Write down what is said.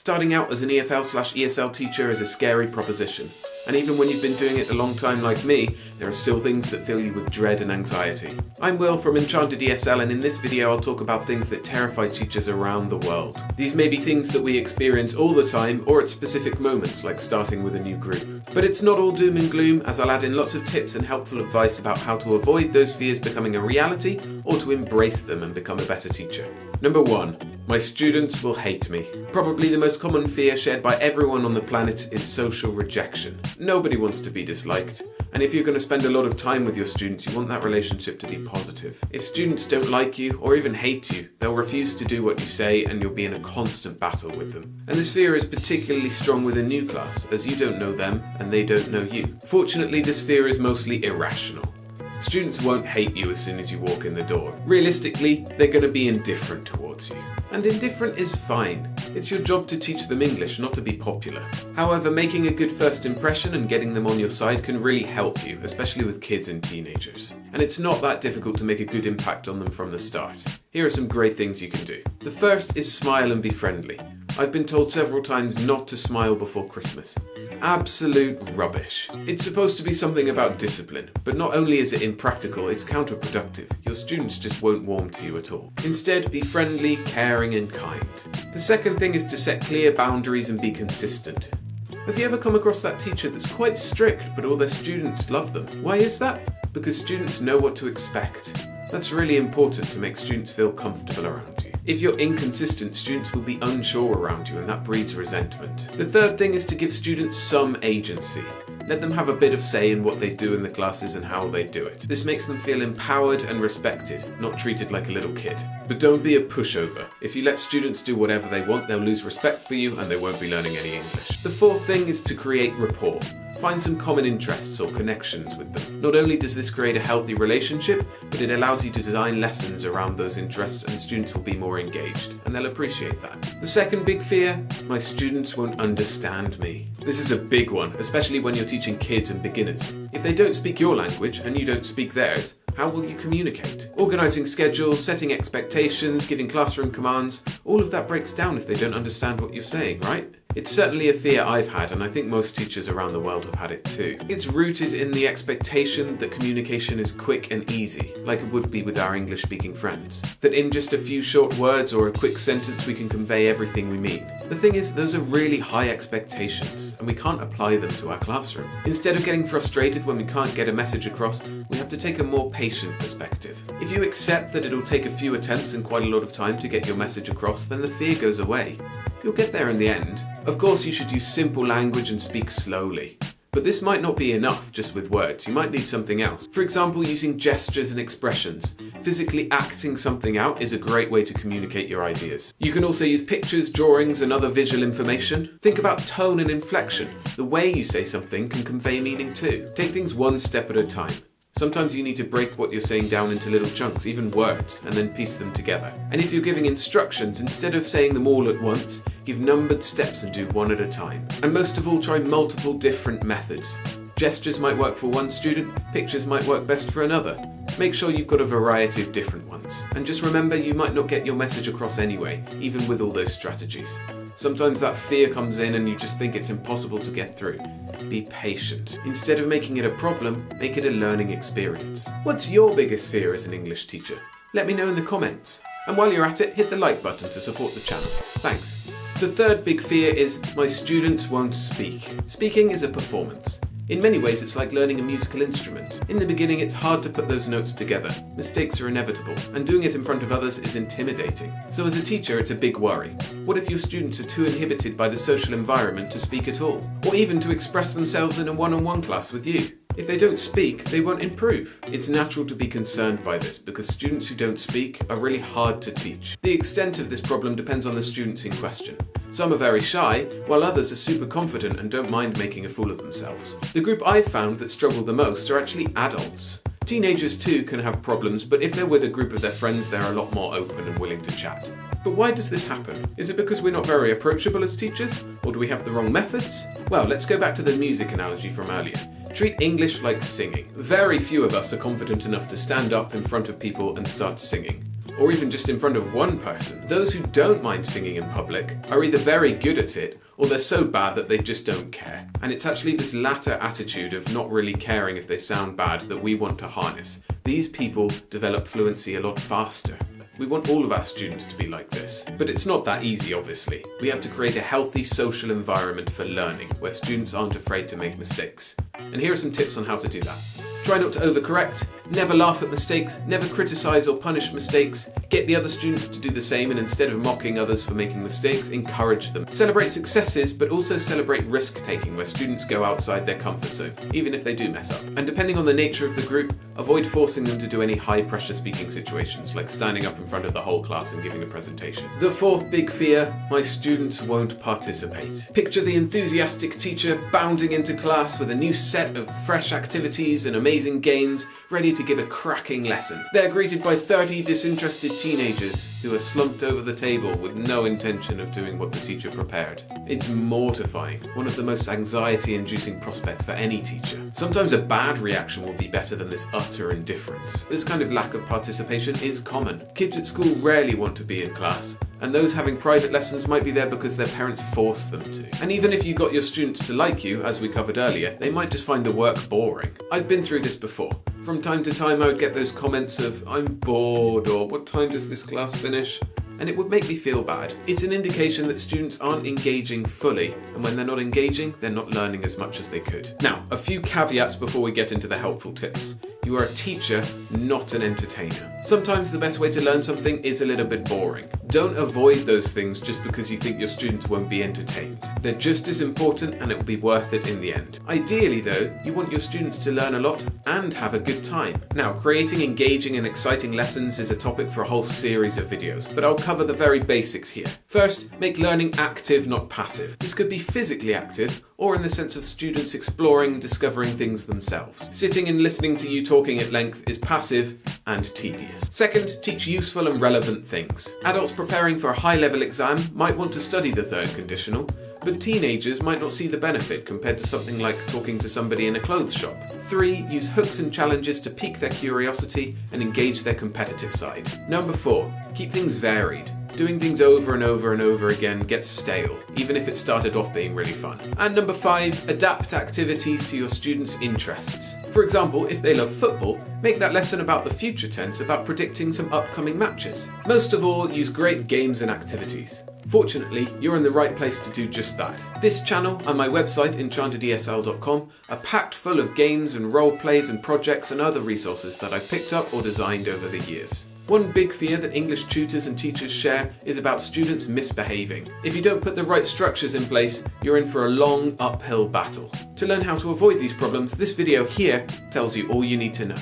Starting out as an EFL/ESL teacher is a scary proposition, and even when you've been doing it a long time like me, there are still things that fill you with dread and anxiety. I'm Will from Enchanted ESL, and in this video I'll talk about things that terrify teachers around the world. These may be things that we experience all the time or at specific moments, like starting with a new group. But it's not all doom and gloom, as I'll add in lots of tips and helpful advice about how to avoid those fears becoming a reality or to embrace them and become a better teacher. Number 1. My students will hate me. Probably the most common fear shared by everyone on the planet is social rejection. Nobody wants to be disliked. And if you're going to spend a lot of time with your students, you want that relationship to be positive. If students don't like you or even hate you, they'll refuse to do what you say and you'll be in a constant battle with them. And this fear is particularly strong with a new class, as you don't know them and they don't know you. Fortunately, this fear is mostly irrational. Students won't hate you as soon as you walk in the door. Realistically, they're going to be indifferent towards you. And indifferent is fine. It's your job to teach them English, not to be popular. However, making a good first impression and getting them on your side can really help you, especially with kids and teenagers. And it's not that difficult to make a good impact on them from the start. Here are some great things you can do. The first is smile and be friendly. I've been told several times not to smile before Christmas. Absolute rubbish. It's supposed to be something about discipline, but not only is it impractical, it's counterproductive. Your students just won't warm to you at all. Instead, be friendly, caring, and kind. The second thing is to set clear boundaries and be consistent. Have you ever come across that teacher that's quite strict, but all their students love them? Why is that? Because students know what to expect. That's really important to make students feel comfortable around you. If you're inconsistent, students will be unsure around you, and that breeds resentment. The third thing is to give students some agency. Let them have a bit of say in what they do in the classes and how they do it. This makes them feel empowered and respected, not treated like a little kid. But don't be a pushover. If you let students do whatever they want, they'll lose respect for you and they won't be learning any English. The fourth thing is to create rapport. Find some common interests or connections with them. Not only does this create a healthy relationship, but it allows you to design lessons around those interests and students will be more engaged, and they'll appreciate that. The second big fear, my students won't understand me. This is a big one, especially when you're teaching kids and beginners. If they don't speak your language and you don't speak theirs, how will you communicate? Organising schedules, setting expectations, giving classroom commands, all of that breaks down if they don't understand what you're saying, right? It's certainly a fear I've had, and I think most teachers around the world have had it too. It's rooted in the expectation that communication is quick and easy, like it would be with our English-speaking friends. That in just a few short words or a quick sentence we can convey everything we mean. The thing is, those are really high expectations, and we can't apply them to our classroom. Instead of getting frustrated when we can't get a message across, we have to take a more patient perspective. If you accept that it'll take a few attempts and quite a lot of time to get your message across, then the fear goes away. You'll get there in the end. Of course, you should use simple language and speak slowly. But this might not be enough just with words. You might need something else. For example, using gestures and expressions. Physically acting something out is a great way to communicate your ideas. You can also use pictures, drawings, and other visual information. Think about tone and inflection. The way you say something can convey meaning too. Take things one step at a time. Sometimes you need to break what you're saying down into little chunks, even words, and then piece them together. And if you're giving instructions, instead of saying them all at once, give numbered steps and do one at a time. And most of all, try multiple different methods. Gestures might work for one student, pictures might work best for another. Make sure you've got a variety of different ones. And just remember, you might not get your message across anyway, even with all those strategies. Sometimes that fear comes in and you just think it's impossible to get through. Be patient. Instead of making it a problem, make it a learning experience. What's your biggest fear as an English teacher? Let me know in the comments. And while you're at it, hit the like button to support the channel. Thanks. The third big fear is my students won't speak. Speaking is a performance. In many ways, it's like learning a musical instrument. In the beginning, it's hard to put those notes together. Mistakes are inevitable, and doing it in front of others is intimidating. So as a teacher, it's a big worry. What if your students are too inhibited by the social environment to speak at all? Or even to express themselves in a one-on-one class with you? If they don't speak, they won't improve. It's natural to be concerned by this because students who don't speak are really hard to teach. The extent of this problem depends on the students in question. Some are very shy, while others are super confident and don't mind making a fool of themselves. The group I've found that struggle the most are actually adults. Teenagers too can have problems, but if they're with a group of their friends, they're a lot more open and willing to chat. But why does this happen? Is it because we're not very approachable as teachers? Or do we have the wrong methods? Well, let's go back to the music analogy from earlier. Treat English like singing. Very few of us are confident enough to stand up in front of people and start singing. or even just in front of one person. Those who don't mind singing in public are either very good at it, or they're so bad that they just don't care. And it's actually this latter attitude of not really caring if they sound bad that we want to harness. These people develop fluency a lot faster. We want all of our students to be like this. But it's not that easy, obviously. We have to create a healthy social environment for learning, where students aren't afraid to make mistakes. And here are some tips on how to do that. Try not to overcorrect, never laugh at mistakes, never criticise or punish mistakes, get the other students to do the same, and instead of mocking others for making mistakes, encourage them. Celebrate successes, but also celebrate risk-taking, where students go outside their comfort zone, even if they do mess up. And depending on the nature of the group, avoid forcing them to do any high-pressure speaking situations, like standing up in front of the whole class and giving a presentation. The fourth big fear: my students won't participate. Picture the enthusiastic teacher bounding into class with a new set of fresh activities and amazing gains, ready to give a cracking lesson. They're greeted by 30 disinterested teenagers who are slumped over the table with no intention of doing what the teacher prepared. It's mortifying, one of the most anxiety-inducing prospects for any teacher. Sometimes a bad reaction will be better than this utter indifference. This kind of lack of participation is common. Kids at school rarely want to be in class, and those having private lessons might be there because their parents force them to. And even if you got your students to like you, as we covered earlier, they might just find the work boring. I've been through this before. From time to time I would get those comments of, "I'm bored," or "What time does this class finish?" And it would make me feel bad. It's an indication that students aren't engaging fully, and when they're not engaging, they're not learning as much as they could. Now, a few caveats before we get into the helpful tips. You are a teacher, not an entertainer. Sometimes the best way to learn something is a little bit boring. Don't avoid those things just because you think your students won't be entertained. They're just as important, and it will be worth it in the end. Ideally though, you want your students to learn a lot and have a good time. Now, creating engaging and exciting lessons is a topic for a whole series of videos, but I'll cover the very basics here. First, make learning active, not passive. This could be physically active, or in the sense of students exploring and discovering things themselves. Sitting and listening to you talking at length is passive and tedious. Second, teach useful and relevant things. Adults preparing for a high-level exam might want to study the third conditional, but teenagers might not see the benefit compared to something like talking to somebody in a clothes shop. 3, use hooks and challenges to pique their curiosity and engage their competitive side. Number 4, keep things varied. Doing things over and over and over again gets stale, even if it started off being really fun. And number 5, adapt activities to your students' interests. For example, if they love football, make that lesson about the future tense about predicting some upcoming matches. Most of all, use great games and activities. Fortunately, you're in the right place to do just that. This channel and my website, EnchantedESL.com, are packed full of games and role plays and projects and other resources that I've picked up or designed over the years. One big fear that English tutors and teachers share is about students misbehaving. If you don't put the right structures in place, you're in for a long uphill battle. To learn how to avoid these problems, this video here tells you all you need to know.